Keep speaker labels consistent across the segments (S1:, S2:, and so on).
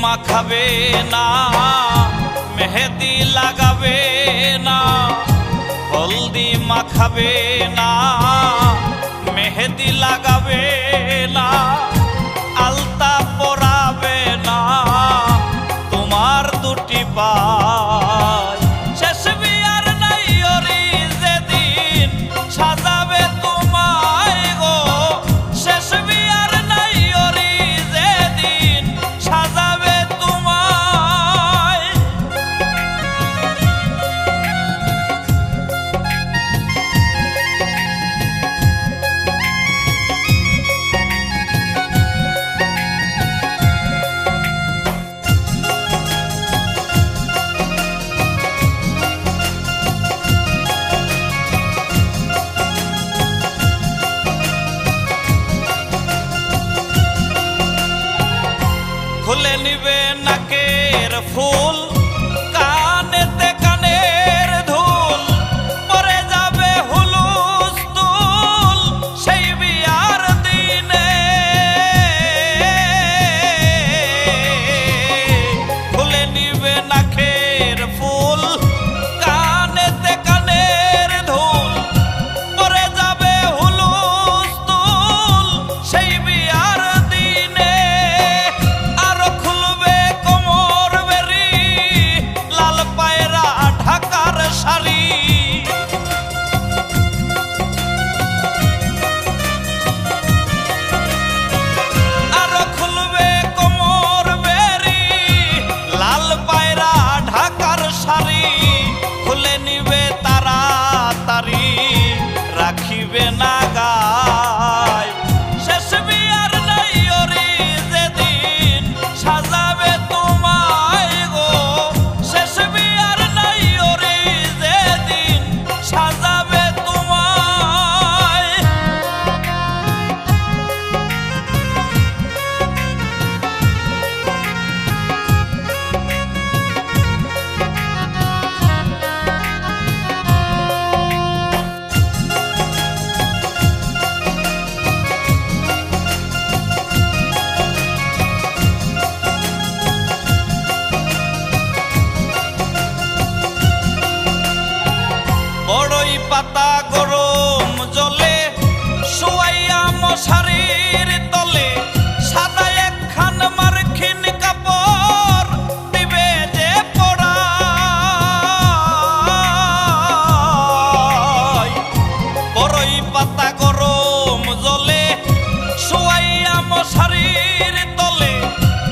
S1: মাখাবে না, মেহেদি লাগাবে না, হলদি মাখাবে না, মেহেদি লাগাবে না, আলতা পরাবে না তোমার দুটি পায়। শেষ বিয়ার নাই ওরি যেদিন সাজাবে তোমায় গো, শেষ বিয়ার নাই ওরি যেদিন সাজাবে তোমায়। খুলে নিবে নাকের ফুল, কানেতে কানের ধুল, পরে যাবে হুলুস্থুল সেই বিয়ার দিনে। খুলে নিবে নাকের ফুল, কানেতে কানের ধুল, পরে যাবে হুলুস্থুল সেই বিয়ার দিনে। রাখিবে না গায়, শেষ বিয়ার নাই ওরি যেদিন সাজাবে তোমায় গো, শেষ বিয়ার নাই ওরি যেদিন সাজাবে তোমায়। বড়ই পাতা গরম জলে শুয়াইয়া মশারির তলে, সাদা একখান মার্কিন কাপড় দিবে যে পরায়। বড়ই পাতা গরম জলে শুয়াইয়া মশারির তলে,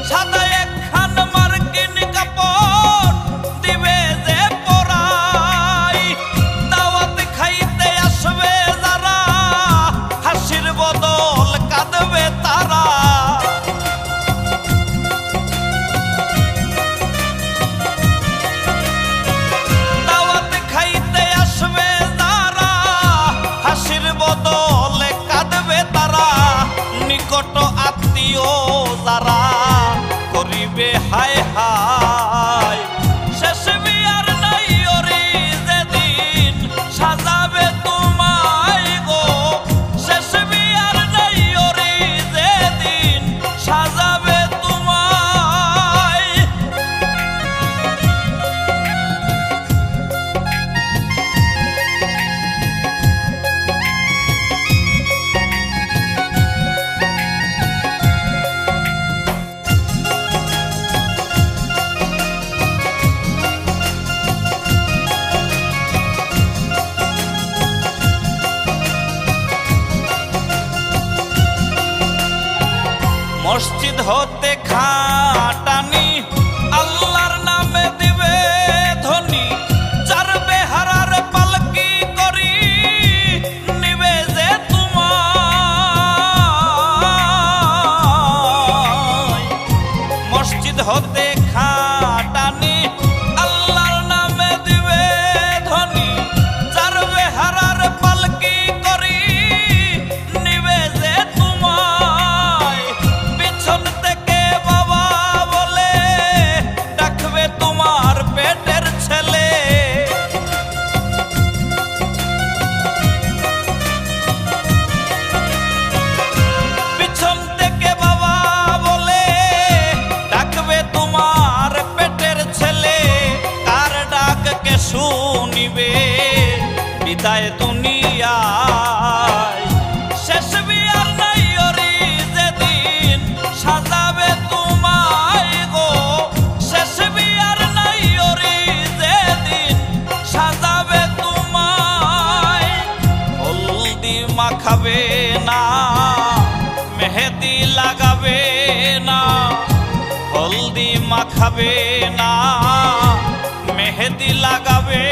S1: সাদা একখান মার্কিন কাপড় দিবে যে পরায়। দাওয়াত খাইতে আসবে যারা, হাসির বদল কাঁদবে তারা। দাওয়াত খাইতে আসবে যারা, হাসির বদল কাঁদবে তারা। নিকট আত্মীয় যারা করিবে হায় হায়, শেষ বিয়ার নাই ওরি যেদিন সাজাবে তোমায় গো, শেষ বিয়ার নাই ওরি যেদিন সাজাবে তোমায়। মসজিদ হতে খাটানি আল্লাহর নামে দিবে ধ্বনি, চার বেহারার পালকি করি নিবে যে তোমায়। মসজিদ হতে খাটানি আল্লাহর নামে দিবে ধ্বনি, চার বেহারার পালকি করি নিবে যে তোমায়। পিছন থেকে বাবা বিদায় দুনিয়ায়। শেষ বিয়ার নাই ওরি যেদিন সাজাবে তোমায় গো, শেষ বিয়ার নাই ওরি যেদিন সাজাবে তোমায়। হলদি মাখাবে না, মেহেদি লাগাবে না, হলদি মাখাবে না, মেহেদি লাগাবে